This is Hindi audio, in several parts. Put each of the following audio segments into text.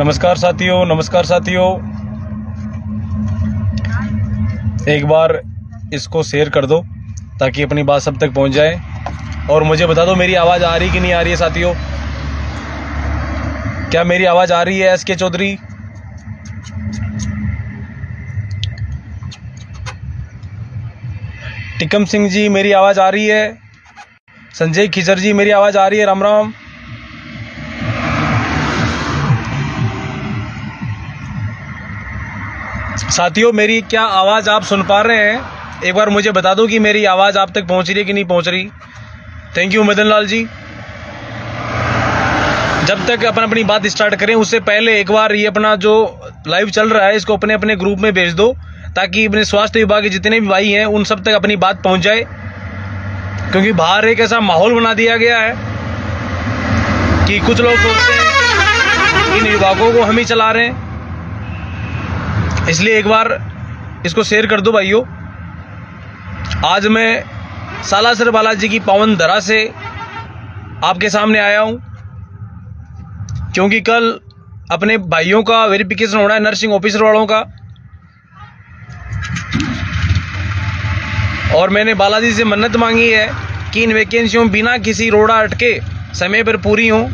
नमस्कार साथियों, एक बार इसको शेयर कर दो ताकि अपनी बात सब तक पहुंच जाए। और मुझे बता दो मेरी आवाज़ आ रही कि नहीं आ रही है साथियों। क्या मेरी आवाज़ आ रही है? एस के चौधरी, टिकम सिंह जी, मेरी आवाज़ आ रही है? संजय खिचर जी, मेरी आवाज़ आ रही है? राम राम। साथियों, मेरी क्या आवाज़ आप सुन पा रहे हैं? एक बार मुझे बता दो कि मेरी आवाज़ आप तक पहुंच रही है कि नहीं पहुंच रही। Thank you Madan Lal ji. जब तक अपन अपनी बात स्टार्ट करें उससे पहले एक बार ये अपना जो लाइव चल रहा है इसको अपने अपने ग्रुप में भेज दो ताकि अपने स्वास्थ्य विभाग के जितने भी भाई हैं उन सब तक अपनी बात पहुंच जाए। क्योंकि बाहर एक ऐसा माहौल बना दिया गया है कि कुछ लोग सोचते हैं कि इन विभागों को हम ही चला रहे हैं। इसलिए एक बार इसको शेयर कर दो भाइयों। आज मैं सालासर बालाजी की पावन धरा से आपके सामने आया हूं क्योंकि कल अपने भाइयों का वेरिफिकेशन होना है, नर्सिंग ऑफिसर वालों का। और मैंने बालाजी से मन्नत मांगी है कि इन वैकेंसियों बिना किसी रोड़ा अटके समय पर पूरी हों।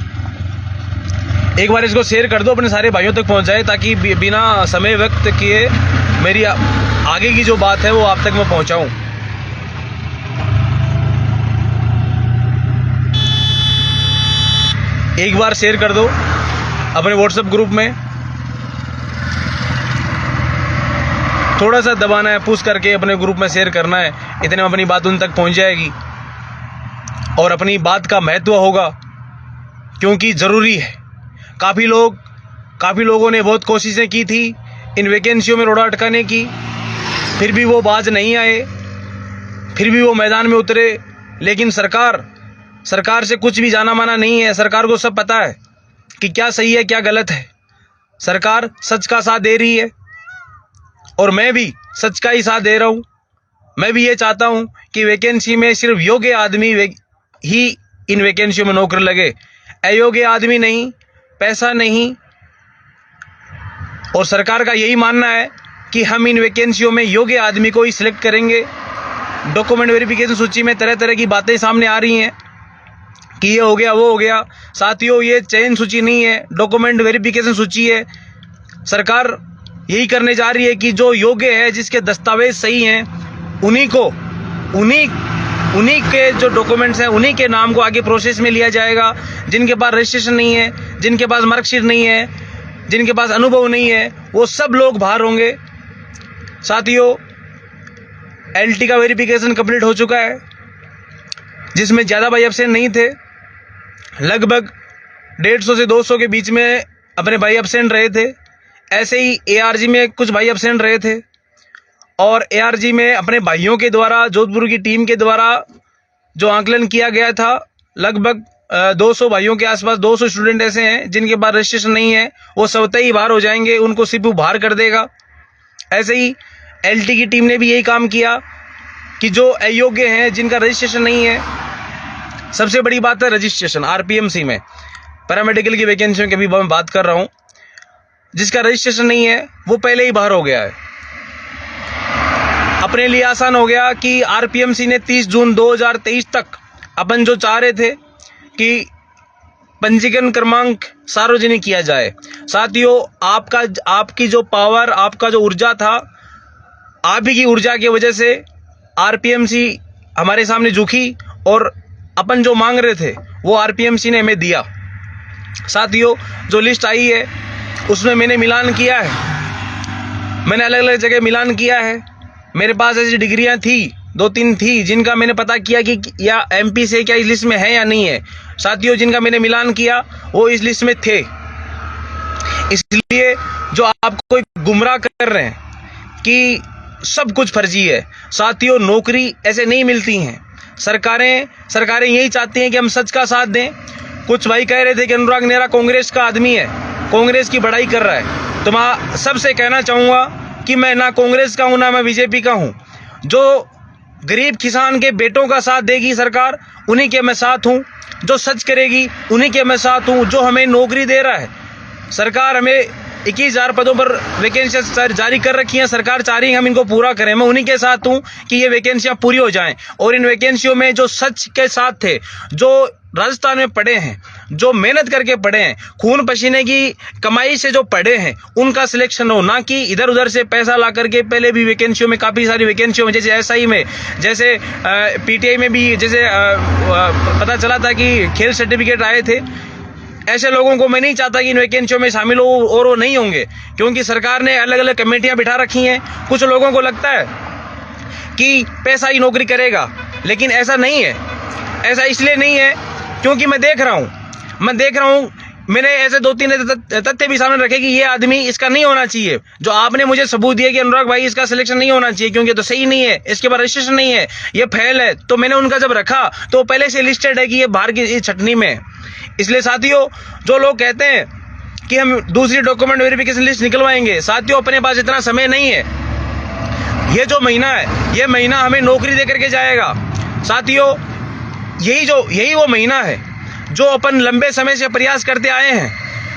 एक बार इसको शेयर कर दो, अपने सारे भाइयों तक पहुंच जाए ताकि बिना समय व्यक्त किए मेरी आगे की जो बात है वो आप तक मैं पहुंचाऊं। एक बार शेयर कर दो अपने व्हाट्सएप ग्रुप में। थोड़ा सा दबाना है, पुश करके अपने ग्रुप में शेयर करना है, इतने में अपनी बात उन तक पहुंच जाएगी और अपनी बात का महत्व होगा क्योंकि ज़रूरी है। काफ़ी लोगों ने बहुत कोशिशें की थी इन वैकेंसियों में रोड़ा अटकाने की, फिर भी वो बाज नहीं आए, फिर भी वो मैदान में उतरे। लेकिन सरकार से कुछ भी जाना माना नहीं है। सरकार को सब पता है कि क्या सही है क्या गलत है। सरकार सच का साथ दे रही है और मैं भी सच का ही साथ दे रहा हूँ। मैं भी ये चाहता हूँ कि वैकेंसी में सिर्फ योग्य आदमी ही इन वैकेंसियों में नौकरी लगे, अयोग्य आदमी नहीं, पैसा नहीं। और सरकार का यही मानना है कि हम इन वैकेंसियों में योग्य आदमी को ही सिलेक्ट करेंगे। डॉक्यूमेंट वेरिफिकेशन सूची में तरह तरह की बातें सामने आ रही हैं कि ये हो गया वो हो गया। साथियों, ये चयन सूची नहीं है, डॉक्यूमेंट वेरिफिकेशन सूची है। सरकार यही करने जा रही है कि जो योग्य है, जिसके दस्तावेज सही हैं, उन्हीं के जो डॉक्यूमेंट्स हैं उन्हीं के नाम को आगे प्रोसेस में लिया जाएगा। जिनके पास रजिस्ट्रेशन नहीं है, जिनके पास मार्कशीट नहीं है, जिनके पास अनुभव नहीं है, वो सब लोग बाहर होंगे। साथियों, एलटी का वेरिफिकेशन कंप्लीट हो चुका है जिसमें ज़्यादा भाई एब्सेंट नहीं थे। लगभग 150 से 200 के बीच में अपने भाई एब्सेंट रहे थे। ऐसे ही एआरजी में कुछ भाई एब्सेंट रहे थे और एआरजी में अपने भाइयों के द्वारा, जोधपुर की टीम के द्वारा जो आंकलन किया गया था, लगभग 200 भाइयों के आसपास 200 स्टूडेंट ऐसे हैं जिनके पास रजिस्ट्रेशन नहीं है। वो स्वतः ही बाहर हो जाएंगे, उनको सिर्फ बाहर कर देगा। ऐसे ही एलटी की टीम ने भी यही काम किया कि जो अयोग्य हैं, जिनका रजिस्ट्रेशन नहीं है, सबसे बड़ी बात है रजिस्ट्रेशन। आरपीएमसी में पैरामेडिकल की वैकेंसियों की भी मैं बात कर रहा हूँ। जिसका रजिस्ट्रेशन नहीं है वो पहले ही बाहर हो गया है। अपने लिए आसान हो गया कि आरपीएमसी ने 30 जून 2023 तक अपन जो चाह रहे थे कि पंजीकरण क्रमांक सार्वजनिक किया जाए। साथियों, आपकी जो पावर, आपका जो ऊर्जा था, आप ही की ऊर्जा की वजह से आरपीएमसी हमारे सामने झुकी और अपन जो मांग रहे थे वो आरपीएमसी ने हमें दिया। साथियों, जो लिस्ट आई है उसमें मैंने मिलान किया है, मैंने अलग अलग जगह मिलान किया है। मेरे पास ऐसी डिग्रियां थी, 2-3 थी, जिनका मैंने पता किया कि या एमपी से क्या इस लिस्ट में है या नहीं है। साथियों, जिनका मैंने मिलान किया वो इस लिस्ट में थे। इसलिए जो आपको गुमराह कर रहे हैं कि सब कुछ फर्जी है, साथियों, नौकरी ऐसे नहीं मिलती हैं। सरकारें यही चाहती हैं कि हम सच का साथ दें। कुछ भाई कह रहे थे कि अनुराग नेहरा कांग्रेस का आदमी है, कांग्रेस की बड़ाई कर रहा है। तो मैं सबसे कहना चाहूँगा कि मैं ना कांग्रेस का हूँ ना मैं बीजेपी का हूँ। जो गरीब किसान के बेटों का साथ देगी सरकार, उन्हीं के मैं साथ हूँ। जो सच करेगी उन्हीं के मैं साथ हूँ। जो हमें नौकरी दे रहा है, सरकार हमें 21,000 पदों पर वैकेंसियां जारी कर रखी हैं। सरकार चाह रही है हम इनको पूरा करें। मैं उन्हीं के साथ हूं कि ये वैकेंसियां पूरी हो जाएं और इन वैकेंसियों में जो सच के साथ थे, जो राजस्थान में पढ़े हैं, जो मेहनत करके पढ़े हैं, खून पसीने की कमाई से जो पढ़े हैं, उनका सिलेक्शन हो, ना कि इधर उधर से पैसा ला करके। पहले भी वैकेंसियों में, काफ़ी सारी वैकेंसियों में, जैसे एसआई में, जैसे पीटीआई में भी जैसे पता चला था कि खेल सर्टिफिकेट आए थे। ऐसे लोगों को मैं नहीं चाहता कि इन वैकेंसियों में शामिल हो, और वो नहीं होंगे, क्योंकि सरकार ने अलग अलग कमेटियां बिठा रखी हैं। कुछ लोगों को लगता है कि पैसा ही नौकरी करेगा, लेकिन ऐसा नहीं है। ऐसा इसलिए नहीं है क्योंकि मैं देख रहा हूं, मैंने ऐसे 2-3 तथ्य भी सामने रखे कि ये आदमी, इसका नहीं होना चाहिए। जो आपने मुझे सबूत दिया कि अनुराग भाई इसका सिलेक्शन नहीं होना चाहिए क्योंकि तो सही नहीं है, इसके बाद रजिस्ट्रेशन नहीं है, ये फेल है, तो मैंने उनका जब रखा तो पहले से लिस्टेड है कि ये बाहर की छटनी में है। इसलिए साथियों, जो लोग कहते हैं कि हम दूसरी डॉक्यूमेंट वेरिफिकेशन लिस्ट निकलवाएंगे, साथियों अपने पास इतना समय नहीं है। ये जो महीना है, ये महीना हमें नौकरी दे करके जाएगा। साथियों, यही वो महीना है जो अपन लंबे समय से प्रयास करते आए हैं।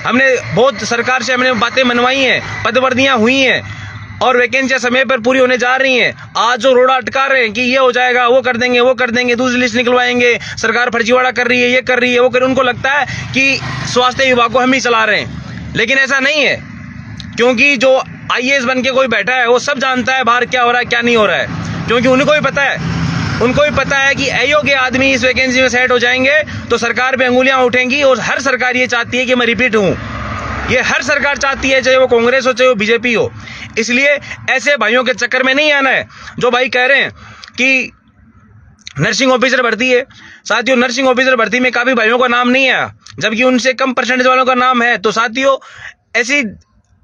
हमने बहुत सरकार से हमने बातें मनवाई हैं, पदवर्दियां हुई हैं और वैकेंसियां समय पर पूरी होने जा रही हैं। आज जो रोड़ा अटका रहे हैं कि ये हो जाएगा, वो कर देंगे, दूसरी लिस्ट निकलवाएंगे, सरकार फर्जीवाड़ा कर रही है, ये कर रही है, वो कर, उनको लगता है कि स्वास्थ्य विभाग को हम ही चला रहे हैं, लेकिन ऐसा नहीं है। क्योंकि जो आईएएस बन के कोई बैठा है वो सब जानता है बाहर क्या हो रहा है, क्या नहीं हो रहा है, क्योंकि उनको भी पता है कि अयोग्य आदमी इस वैकेंसी में सेट हो जाएंगे तो सरकार पे अंगुलियां उठेंगी। और हर सरकार ये चाहती है कि मैं रिपीट हूं, ये हर सरकार चाहती है, चाहे वो कांग्रेस हो चाहे वो बीजेपी हो। इसलिए ऐसे भाइयों के चक्कर में नहीं आना है जो भाई कह रहे हैं कि नर्सिंग ऑफिसर भर्ती है। साथियों, नर्सिंग ऑफिसर भर्ती में काफी भाइयों का नाम नहीं आया, जबकि उनसे कम परसेंटेज वालों का नाम है। तो साथियों, ऐसी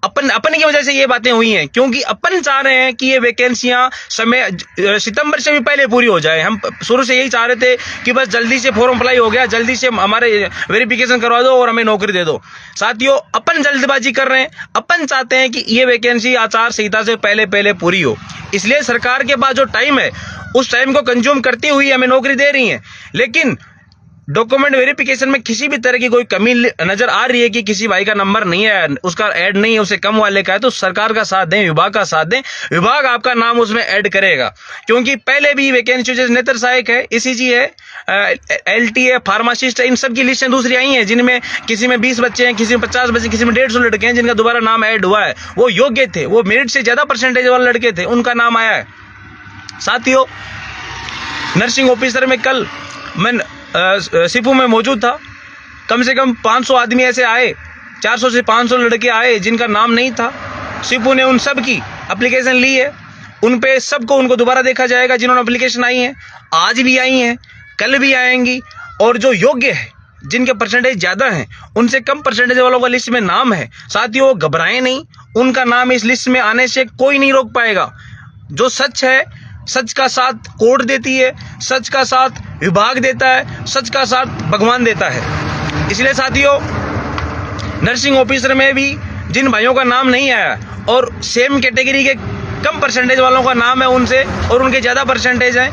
अपन की वजह से ये बातें हुई हैं, क्योंकि अपन चाह रहे हैं कि ये वैकेंसियां सितंबर से भी पहले पूरी हो जाए। हम शुरू से यही चाह रहे थे कि बस जल्दी से फॉर्म अप्लाई हो गया, जल्दी से हमारे वेरिफिकेशन करवा दो और हमें नौकरी दे दो। साथियों, अपन जल्दबाजी कर रहे हैं, अपन चाहते हैं कि ये वैकेंसी आचार संहिता से पहले पूरी हो। इसलिए सरकार के पास जो टाइम है, उस टाइम को कंज्यूम करती हुई हमें नौकरी दे रही है। लेकिन डॉक्यूमेंट वेरिफिकेशन में किसी भी तरह की कोई कमी नजर आ रही है कि किसी भाई का नंबर नहीं है, उसका ऐड नहीं है, उसे कम वाले का है, तो सरकार का साथ दें, विभाग का साथ दें, विभाग आपका नाम उसमें ऐड करेगा। क्योंकि पहले भी वैकेंसी जैसे नेत्र सहायक है, ईसीजी है, एलटी है, फार्मासिस्ट है, इन सब की लिस्टें दूसरी आई हैं, जिनमें किसी में 20 बच्चे हैं, किसी में 50 बच्चे, किसी में 150 लड़के हैं जिनका दोबारा नाम ऐड हुआ है। वो योग्य थे, वो मेरिट से ज्यादा परसेंटेज वाले लड़के थे, उनका नाम आया है। साथियों, नर्सिंग ऑफिसर में कल मैं सिपू में मौजूद था, कम से कम 500 आदमी ऐसे आए, 400 से 500 लड़के आए जिनका नाम नहीं था। सिपू ने उन सब की एप्लीकेशन ली है, उन पे सबको उनको दोबारा देखा जाएगा जिन्होंने एप्लीकेशन आई है, आज भी आई हैं, कल भी आएंगी। और जो योग्य है, जिनके परसेंटेज ज़्यादा हैं, उनसे कम परसेंटेज वालों का लिस्ट में नाम है। साथियों, घबराएं नहीं, उनका नाम इस लिस्ट में आने से कोई नहीं रोक पाएगा। जो सच है, सच का साथ कोर्ट देती है, सच का साथ विभाग देता है, सच का साथ भगवान देता है। इसलिए साथियों, नर्सिंग ऑफिसर में भी जिन भाइयों का नाम नहीं आया और सेम कैटेगरी के कम परसेंटेज वालों का नाम है उनसे, और उनके ज़्यादा परसेंटेज हैं,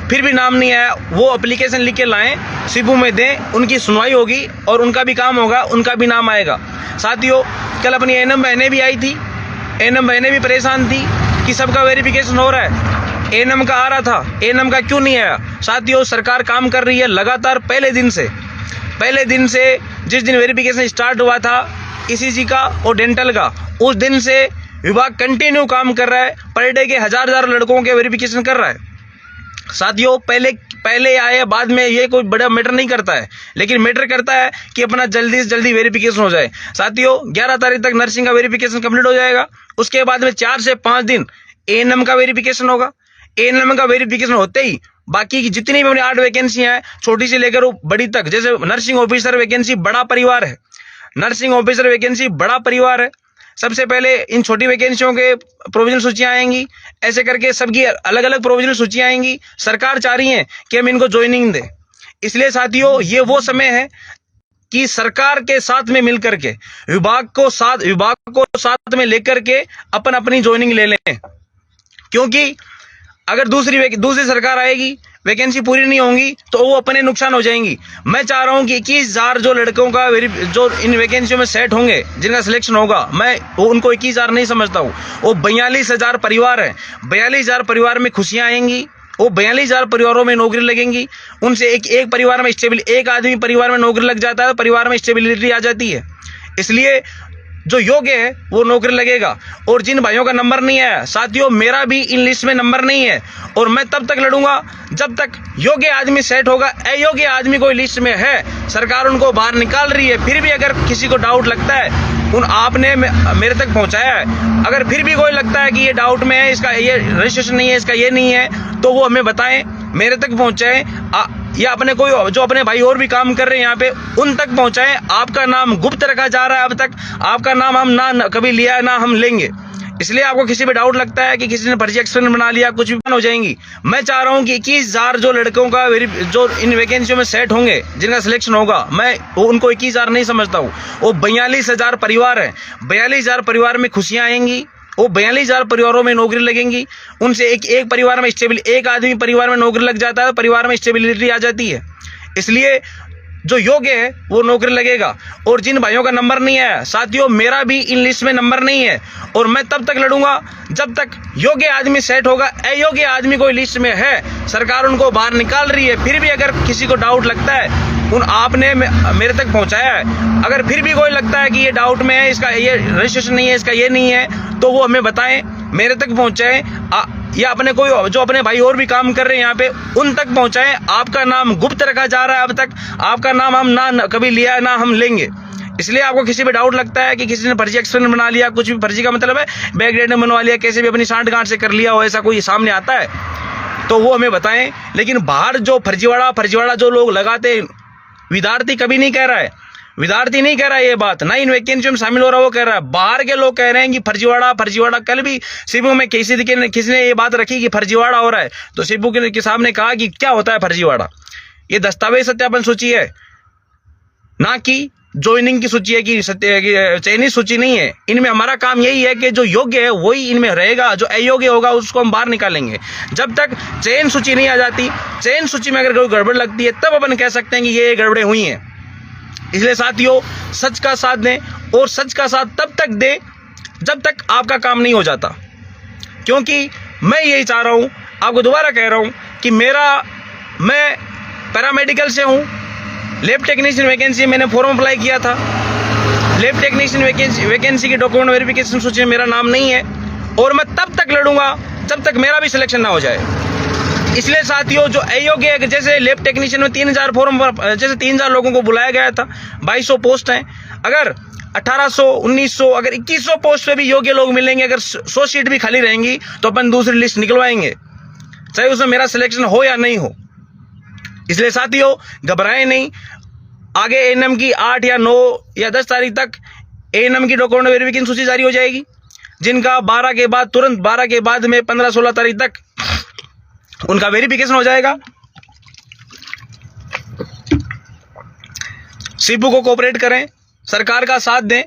फिर भी नाम नहीं आया, वो एप्लीकेशन लिख के लाएं, सिपू में दें, उनकी सुनवाई होगी और उनका भी काम होगा, उनका भी नाम आएगा। साथियों, कल अपनी एएनएम बहनें भी आई थी, एएनएम बहनें भी परेशान थी कि सबका वेरिफिकेशन हो रहा है, एएनएम का आ रहा था, एएनएम का क्यों नहीं आया। साथियों, सरकार काम कर रही है लगातार। पहले दिन से जिस दिन वेरिफिकेशन स्टार्ट हुआ था ईसीजी का और डेंटल का, उस दिन से विभाग कंटिन्यू काम कर रहा है, पर डे के हजार लड़कों के वेरिफिकेशन कर रहा है। साथियों, पहले आए बाद में ये कोई बड़ा मैटर नहीं करता है, लेकिन मैटर करता है कि अपना जल्दी से जल्दी वेरिफिकेशन हो जाए। साथियों, 11 तारीख तक नर्सिंग का वेरिफिकेशन कंप्लीट हो जाएगा। उसके बाद में 4 से 5 दिन एएनएम का वेरिफिकेशन होगा। एएनएम का वेरिफिकेशन होते ही बाकी की जितनी भी अपनी 8 वैकेंसियां हैं, छोटी से लेकर बड़ी तक, जैसे नर्सिंग ऑफिसर वैकेंसी बड़ा परिवार है, नर्सिंग ऑफिसर वैकेंसी बड़ा परिवार है। सबसे पहले इन छोटी वैकेंसियों के प्रोविजनल सूचियां आएंगी, ऐसे करके सबकी अलग अलग प्रोविजनल सूचियां आएंगी। सरकार चाह रही है कि हम इनको ज्वाइनिंग दें। इसलिए साथियों, ये वो समय है कि सरकार के साथ में मिलकर के विभाग को साथ में लेकर के अपन अपनी ज्वाइनिंग ले लें। क्योंकि अगर दूसरी सरकार आएगी वैकेंसी पूरी नहीं होंगी तो वो अपने नुकसान हो जाएंगी। मैं चाह रहा हूँ कि 21,000 जो लड़कों का जो इन वैकेंसियों में सेट होंगे, जिनका सिलेक्शन होगा, मैं उनको 21,000 नहीं समझता हूँ, वो 42,000 परिवार हैं। 42,000 परिवार में खुशियाँ आएंगी, वो 42,000 परिवारों में नौकरी लगेंगी। उनसे एक परिवार में एक आदमी परिवार में नौकरी लग जाता है, परिवार में स्टेबिलिटी आ जाती है। इसलिए जो योग्य है वो नौकरी लगेगा। और जिन भाइयों का नंबर नहीं है, साथियों मेरा भी इन लिस्ट में नंबर नहीं है, और मैं तब तक लड़ूंगा जब तक योग्य आदमी सेट होगा। अयोग्य आदमी कोई लिस्ट में है, सरकार उनको बाहर निकाल रही है, फिर भी अगर किसी को डाउट लगता है, आपने मेरे तक पहुंचाया है, अगर फिर भी कोई लगता है कि ये डाउट में है, इसका ये रजिस्ट्रेशन नहीं है, इसका ये नहीं है, तो वो हमें बताएं, मेरे तक पहुंचाएं, या अपने कोई जो अपने भाई और भी काम कर रहे हैं यहाँ पे, उन तक पहुंचाएं। आपका नाम गुप्त रखा जा रहा है, अब तक आपका नाम हम ना कभी लिया है, ना हम लेंगे। इसलिए आपको किसी पे डाउट लगता है कि किसी ने फर्जी एक्सपेरिमेंट बना लिया, कुछ भी हो जाएंगी। मैं चाह रहा हूँ कि 21,000 जो लड़कों का जो इन वैकेंसियों में सेट होंगे, जिनका सिलेक्शन होगा, मैं उनको 21,000 नहीं समझता हूँ, वो 42,000 परिवार हैं। 42,000 परिवार में खुशियाँ आएंगी, वो 42,000 परिवारों में नौकरी लगेंगी। उनसे एक परिवार में एक आदमी परिवार में नौकरी लग जाता है, परिवार में स्टेबिलिटी आ जाती है। इसलिए जो योग्य है वो नौकरी लगेगा। और जिन भाइयों का नंबर नहीं है, साथियों मेरा भी इन लिस्ट में नंबर नहीं है, और मैं तब तक लड़ूंगा जब तक योग्य आदमी सेट होगा। अयोग्य आदमी कोई लिस्ट में है, सरकार उनको बाहर निकाल रही है, फिर भी अगर किसी को डाउट लगता है, आपने मेरे तक पहुंचाया है, अगर फिर भी कोई लगता है कि ये डाउट में है, इसका ये रजिस्ट्रेशन नहीं है, इसका ये नहीं है, तो वो हमें बताएं, मेरे तक पहुंचाएं, या अपने कोई जो अपने भाई और भी काम कर रहे हैं यहाँ पे, उन तक पहुंचाएं। आपका नाम गुप्त रखा जा रहा है, अब तक आपका नाम हम ना कभी लिया है, ना हम लेंगे। इसलिए आपको किसी पे डाउट लगता है कि किसी ने फर्जी एक्सपेरिमेंट बना लिया, कुछ भी फर्जी का मतलब है बैकग्रेड में बनवा लिया, कैसे भी अपनी सांठ-गांठ से कर लिया हो, ऐसा कोई सामने आता है तो वो हमें बताएं। लेकिन बाहर जो फर्जीवाड़ा जो लोग लगाते, विद्यार्थी कभी नहीं कह रहा है, विद्यार्थी नहीं कह रहा है ये बात, ना इन वैकेंसियों में शामिल हो रहा, वो कह रहा है। बाहर के लोग कह रहे हैं कि फर्जीवाड़ा। कल भी शिबू में किसी ने ये बात रखी कि फर्जीवाड़ा हो रहा है, तो शिबू के साहब ने कहा कि क्या होता है फर्जीवाड़ा, ये दस्तावेज सत्यापन सूची है, ना कि ज्वाइनिंग की सूची है, कि चयनित सूची नहीं है। इनमें हमारा काम यही है कि जो योग्य है वही इनमें रहेगा, जो अयोग्य होगा उसको हम बाहर निकालेंगे। जब तक चयन सूची नहीं आ जाती, चयन सूची में अगर कोई गड़बड़ लगती है, तब अपन कह सकते हैं कि ये गड़बड़ें हुई हैं। इसलिए साथियों सच का साथ दें, और सच का साथ तब तक दें जब तक आपका काम नहीं हो जाता। क्योंकि मैं यही चाह रहा हूं, आपको दोबारा कह रहा हूं कि मैं पैरामेडिकल से हूं, लैब टेक्नीशियन वैकेंसी मैंने फॉर्म अप्लाई किया था, लैब टेक्नीशियन वैकेंसी की डॉक्यूमेंट वेरिफिकेशन सूची में मेरा नाम नहीं है, और मैं तब तक लड़ूंगा जब तक मेरा भी सिलेक्शन ना हो जाए। इसलिए साथियों जो अयोग्य है, जैसे लैब टेक्नीशियन में 3,000 फॉर्म, जैसे 3,000 लोगों को बुलाया गया था, 2,200 पोस्ट हैं, अगर 1,800, 1,900, अगर 2,100 पोस्ट पे भी योग्य लोग मिलेंगे, अगर 100 सीट भी खाली रहेंगी, तो अपन दूसरी लिस्ट निकलवाएंगे, चाहे उसमें मेरा सिलेक्शन हो या नहीं हो। इसलिए साथियों घबराएं नहीं, आगे एएनएम की 8 या 9 या 10 तारीख तक एएनएम की डॉक्यूमेंट वेरिफिकेशन सूची जारी हो जाएगी, जिनका 12 के बाद, तुरंत 12 के बाद में 15-16 तारीख तक उनका वेरिफिकेशन हो जाएगा। सीपू को कोऑपरेट करें, सरकार का साथ दें।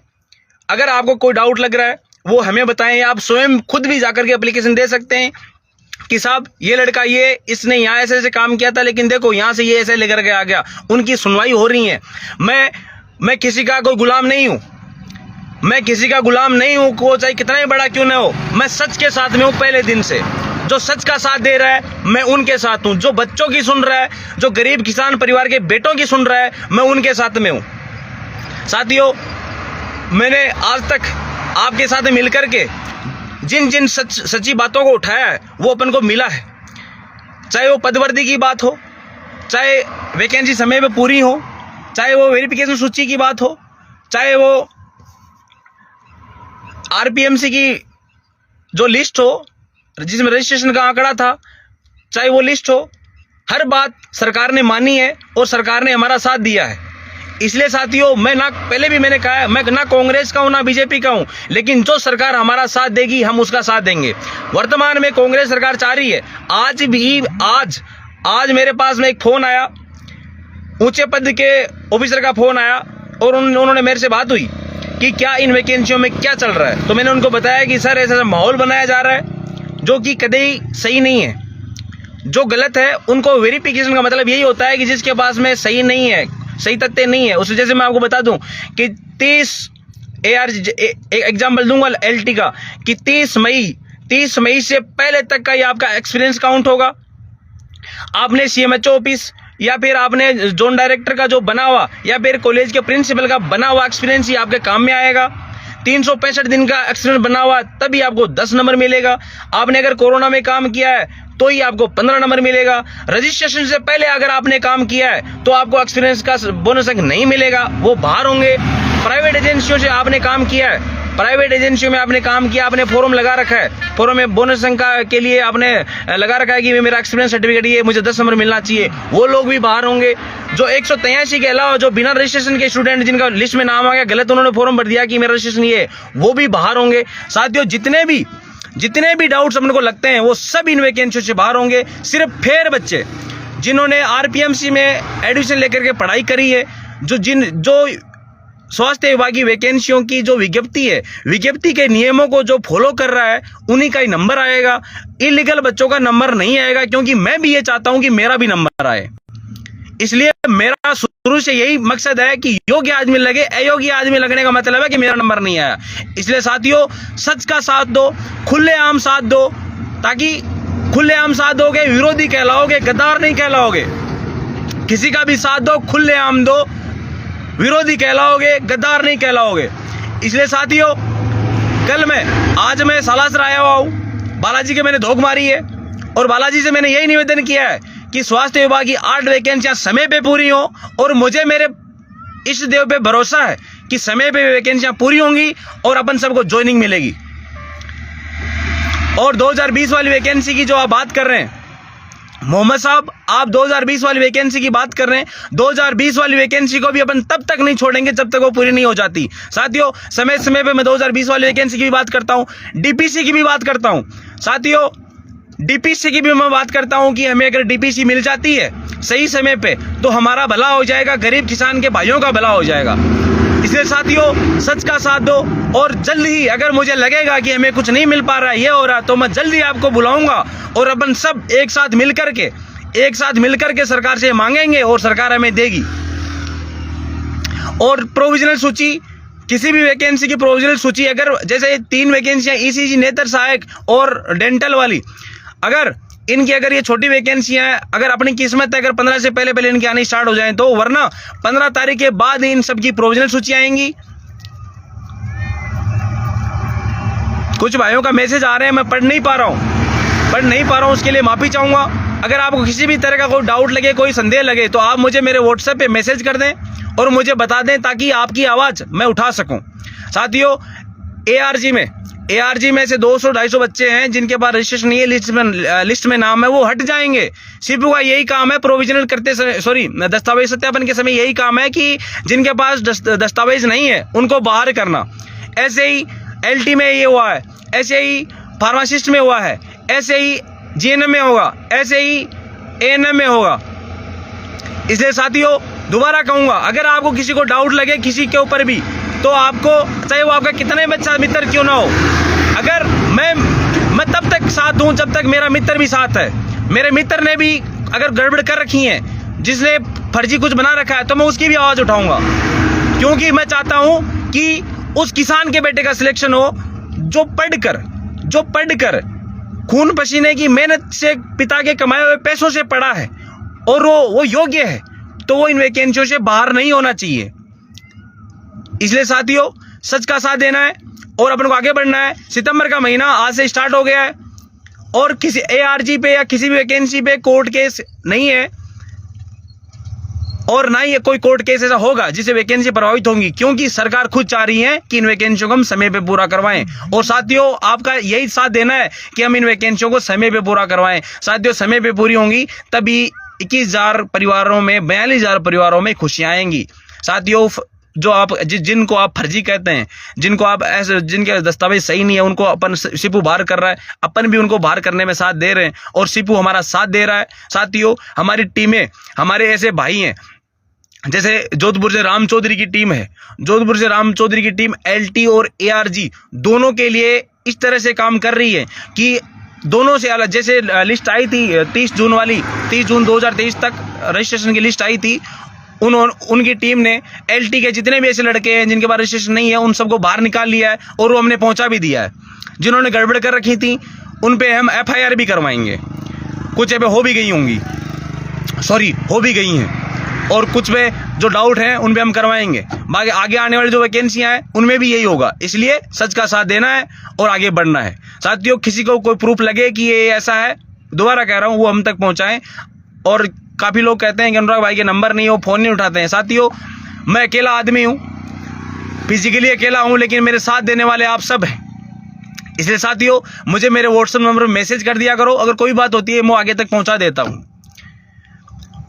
अगर आपको कोई डाउट लग रहा है वो हमें बताएं, आप स्वयं खुद भी जाकर के एप्लीकेशन दे सकते हैं कि साहब ये लड़का इसने यहाँ ऐसे काम किया था, लेकिन देखो यहाँ से ये ऐसे लेकर के आ गया। उनकी सुनवाई हो रही है। मैं किसी का कोई गुलाम नहीं हूँ, मैं किसी का गुलाम नहीं हूँ, को चाहे कितना ही बड़ा क्यों ना हो। मैं सच के साथ में हूँ पहले दिन से। जो सच का साथ दे रहा है मैं उनके साथ हूँ, जो बच्चों की सुन रहा है, जो गरीब किसान परिवार के बेटों की सुन रहा है, मैं उनके साथ में हूँ। साथियों मैंने आज तक आपके साथ मिलकर के जिन सच्ची बातों को उठाया है वो अपन को मिला है, चाहे वो पदवर्दी की बात हो, चाहे वैकेंसी समय पे पूरी हो, चाहे वो वेरिफिकेशन सूची की बात हो, चाहे वो आरपीएमसी की जो लिस्ट हो जिसमें रजिस्ट्रेशन का आंकड़ा था, चाहे वो लिस्ट हो, हर बात सरकार ने मानी है और सरकार ने हमारा साथ दिया है। इसलिए साथियों मैं ना, पहले भी मैंने कहा है, मैं ना कांग्रेस का हूं ना बीजेपी का हूं, लेकिन जो सरकार हमारा साथ देगी हम उसका साथ देंगे। वर्तमान में कांग्रेस सरकार चाह रही है, आज मेरे पास में एक फोन आया, ऊंचे पद के ऑफिसर का फोन आया, और उन्होंने मेरे से बात हुई कि क्या इन वैकेंसियों में क्या चल रहा है। तो मैंने उनको बताया कि सर ऐसा माहौल बनाया जा रहा है जो कि कतई सही नहीं है। जो गलत है उनको वेरिफिकेशन का मतलब यही होता है कि जिसके पास में सही नहीं है, सही तथ्य नहीं है। उस वजह से मैं आपको बता दूं कि 30 एग्जाम्पल दूंगा LT का कि 30 मई से पहले तक का ये आपका एक्सपीरियंस काउंट होगा। आपने CMHO ऑफिस या फिर आपने जोन डायरेक्टर का जो बना हुआ या फिर कॉलेज के प्रिंसिपल का बना हुआ एक्सपीरियंस ही आपके काम में आएगा। 365 दिन का एक्सपीरियंस बना हुआ तभी आपको 10 नंबर मिलेगा। आपने अगर कोरोना में काम किया है तो ही आपको 15 नंबर मिलेगा। रजिस्ट्रेशन से पहले अगर आपने काम किया है तो आपको एक्सपीरियंस का बोनस अंक नहीं मिलेगा, वो बाहर होंगे। प्राइवेट एजेंसियों से आपने काम किया है, प्राइवेट एजेंसियों में आपने काम किया, आपने फॉर्म लगा रखा है, फॉर्म में बोनस अंक के लिए आपने लगा रखा है कि मेरा एक्सपीरियंस सर्टिफिकेट ये मुझे 10 नंबर मिलना चाहिए, वो लोग भी बाहर होंगे। जो 183 के अलावा जो बिना रजिस्ट्रेशन के स्टूडेंट जिनका लिस्ट में नाम आ गया, गलत उन्होंने फॉर्म भर दिया कि मेरा रजिस्ट्रेशन ये है, वो भी बाहर होंगे। साथियों, जितने भी डाउट्स अपने को लगते हैं वो सब इन वैकेंसियों से बाहर होंगे। सिर्फ फेर बच्चे जिन्होंने RPMC में एडमिशन लेकर के पढ़ाई करी है, जो स्वास्थ्य विभाग की वैकेंसियों की जो विज्ञप्ति है, विज्ञप्ति के नियमों को जो फॉलो कर रहा है, उन्हीं का ही नंबर आएगा। इलीगल बच्चों का नंबर नहीं आएगा, क्योंकि मैं भी ये चाहता हूं कि मेरा भी नंबर आए। इसलिए मेरा शुरू से यही मकसद है कि योग्य आदमी लगे, अयोग्य आदमी लगने का मतलब है कि मेरा नंबर नहीं आया। इसलिए साथियों, सच का साथ दो, खुलेआम साथ दो, ताकि खुलेआम साथ दोगे विरोधी कहलाओगे, गद्दार नहीं कहलाओगे। किसी का भी साथ दो, खुलेआम दो, विरोधी कहलाओगे, गद्दार नहीं कहलाओगे। इसलिए साथियों, आज मैं सालासर आया हुआ हूं, बालाजी के मैंने धोख मारी है और बालाजी से मैंने यही निवेदन किया है कि स्वास्थ्य विभाग की 8 वैकेंसियां समय पे पूरी हो, और मुझे मेरे इष्ट देव पे भरोसा है कि समय पे वैकेंसियां पूरी होंगी और अपन सबको ज्वाइनिंग मिलेगी। और 2020 वाली वैकेंसी की जो आप बात कर रहे हैं मोहम्मद साहब, आप 2020 वाली वैकेंसी की बात कर रहे हैं, 2020 वाली वैकेंसी को भी अपन तब तक नहीं छोड़ेंगे जब तक वो पूरी नहीं हो जाती। साथियों, समय समय पे मैं 2020 वाली वैकेंसी की भी बात करता हूं, DPC की भी बात करता हूं। साथियों, DPC की भी मैं बात करता हूं कि हमें अगर DPC मिल जाती है सही समय पे तो हमारा भला हो जाएगा, गरीब किसान के भाइयों का भला हो जाएगा। इसलिए साथियों, सच का साथ दो, और जल्द ही अगर मुझे लगेगा कि हमें कुछ नहीं मिल पा रहा है, ये हो रहा, तो मैं जल्दी आपको बुलाऊंगा और अपन सब एक साथ मिलकर के सरकार से मांगेंगे और सरकार हमें देगी। और प्रोविजनल सूची, किसी भी वैकेंसी की प्रोविजनल सूची, अगर जैसे 3 वैकेंसियां ECG, नेत्र सहायक और डेंटल वाली, अगर ये छोटी वैकेंसियां हैं, अगर अपनी किस्मत है, अगर 15 से पहले इनकी आनी स्टार्ट हो जाए तो, वरना 15 तारीख के बाद ही इन सब की प्रोविजनल सूची आएंगी। कुछ भाइयों का मैसेज आ रहे हैं, मैं पढ़ नहीं पा रहा हूं, उसके लिए माफी चाहूंगा। अगर आपको किसी भी तरह का कोई डाउट लगे, कोई संदेह लगे, तो आप मुझे मेरे WhatsApp पे मैसेज कर दें और मुझे बता दें, ताकि आपकी आवाज मैं उठा सकूं। साथियों, ARG में से 200-250 बच्चे हैं जिनके पास रजिस्ट्रेशन नहीं है, लिस्ट में नाम है, वो हट जाएंगे। सीपू का यही काम है प्रोविजनल करते समय, दस्तावेज सत्यापन के समय यही काम है कि जिनके पास दस्तावेज नहीं है उनको बाहर करना। ऐसे ही LT में ये हुआ है, ऐसे ही फार्मासिस्ट में हुआ है, ऐसे ही GNM में होगा, ऐसे ही ANM में होगा। इसलिए साथियों, दोबारा कहूंगा, अगर आपको किसी को डाउट लगे किसी के ऊपर भी, तो आपको, चाहे वो आपका कितने बच्चा मित्र क्यों ना हो, अगर मैं तब तक साथ दूं जब तक मेरा मित्र भी साथ है। मेरे मित्र ने भी अगर गड़बड़ कर रखी है, जिसने फर्जी कुछ बना रखा है, तो मैं उसकी भी आवाज उठाऊंगा, क्योंकि मैं चाहता हूं कि उस किसान के बेटे का सिलेक्शन हो जो पढ़कर खून पसीने की मेहनत से, पिता के कमाए हुए पैसों से पढ़ा है और वो योग्य है, तो वो इन वैकेंसियों से बाहर नहीं होना चाहिए। इसलिए साथियों, सच का साथ देना है और अपन को आगे बढ़ना है। सितंबर का महीना आज से स्टार्ट हो गया है और किसी ARG पे या किसी भी वैकेंसी पे कोर्ट केस नहीं है, और ना ही कोई कोर्ट केस ऐसा होगा जिससे वैकेंसी प्रभावित होंगी, क्योंकि सरकार खुद चाह रही है कि इन वैकेंसियों को हम समय पे पूरा करवाएं। और साथियों, आपका यही साथ देना है कि हम इन वैकेंसियों को समय पे पूरा करवाएं। साथियों, समय पे पूरी होंगी तभी 21,000 परिवारों में, 42,000 परिवारों में खुशियां आएंगी। साथियों, जो आप जिनको आप फर्जी कहते हैं, जिनको आप ऐसे, जिनके दस्तावेज सही नहीं है, उनको अपन सीपू बाहर कर रहा है, अपन भी उनको बाहर करने में साथ दे रहे हैं और सीपू हमारा साथ दे रहा है। साथियों, हमारी टीमें, हमारे ऐसे भाई हैं, जैसे जोधपुर से राम चौधरी की टीम है, जोधपुर से राम चौधरी की टीम LT और ARG दोनों के लिए इस तरह से काम कर रही है कि दोनों से अलग, जैसे लिस्ट आई थी 30 जून वाली, 30 जून 2023 तक रजिस्ट्रेशन की लिस्ट आई थी, उनकी टीम ने एलटी के जितने भी ऐसे लड़के हैं जिनके पास रजिस्ट्रेशन नहीं है उन सबको बाहर निकाल लिया है और वो हमने पहुंचा भी दिया है। जिन्होंने गड़बड़ कर रखी थी उन पे हम एफआईआर भी करवाएंगे, कुछ पे हो भी गई होंगी, हो भी गई हैं, और कुछ पे जो डाउट है उन पे हम करवाएंगे। बाकी आगे आने वाली जो वैकेंसियां हैं उनमें भी यही होगा, इसलिए सच का साथ देना है और आगे बढ़ना है। साथियों, किसी को कोई प्रूफ लगे कि ये ऐसा है, दोबारा कह रहा हूँ, वो हम तक पहुँचाएँ। और काफ़ी लोग कहते हैं कि अनुराग भाई के नंबर नहीं हो, फ़ोन नहीं उठाते हैं। साथियों, मैं अकेला आदमी हूँ, फिजिकली अकेला हूँ, लेकिन मेरे साथ देने वाले आप सब हैं। इसलिए साथियों, मुझे मेरे व्हाट्सएप नंबर पर मैसेज कर दिया करो, अगर कोई बात होती है मैं आगे तक पहुँचा देता हूँ।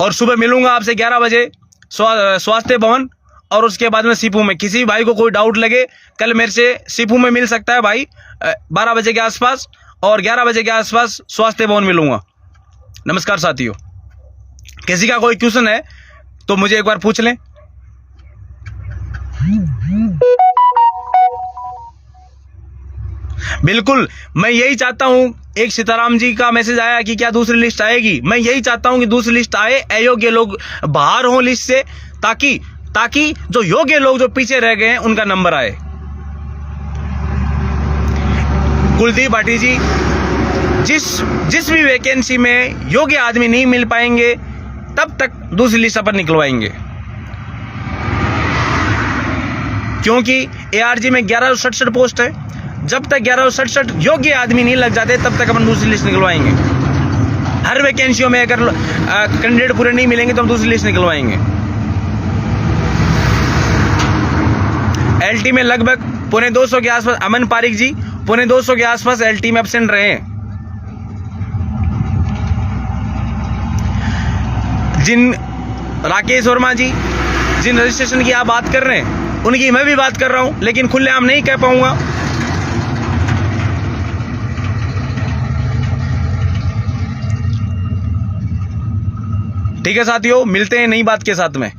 और सुबह मिलूंगा आपसे 11 बजे स्वास्थ्य भवन, और उसके बाद में सीपू में। किसी भाई को कोई डाउट लगे, कल मेरे से सीपू में मिल सकता है भाई, 12 बजे के आसपास, और 11 बजे के आसपास स्वास्थ्य भवन मिलूंगा। नमस्कार साथियों, किसी का कोई क्वेश्चन है तो मुझे एक बार पूछ लें। बिल्कुल, मैं यही चाहता हूं। एक सीताराम जी का मैसेज आया कि क्या दूसरी लिस्ट आएगी। मैं यही चाहता हूं कि दूसरी लिस्ट आए, अयोग्य लोग बाहर हों लिस्ट से, ताकि जो योग्य लोग जो पीछे रह गए हैं उनका नंबर आए। कुलदीप भाटी जी, जिस भी वैकेंसी में योग्य आदमी नहीं मिल पाएंगे तब तक दूसरी लिस्ट अपन निकलवाएंगे, क्योंकि एआरजी में 1167 पोस्ट है। जब तक 1167 योग्य आदमी नहीं लग जाते तब तक अपन दूसरी लिस्ट निकलवाएंगे। हर वैकेंसियों में अगर कैंडिडेट पूरे नहीं मिलेंगे तो हम दूसरी लिस्ट निकलवाएंगे। एलटी में लगभग 250 के आसपास, अमन पारिक जी 250 के आसपास एलटी में एब्सेंट रहे हैं। राकेश वर्मा जी, जिन रजिस्ट्रेशन की आप बात कर रहे हैं उनकी मैं भी बात कर रहा हूं, लेकिन खुलेआम नहीं कह पाऊंगा। ठीक है साथियों, मिलते हैं नई बात के साथ में।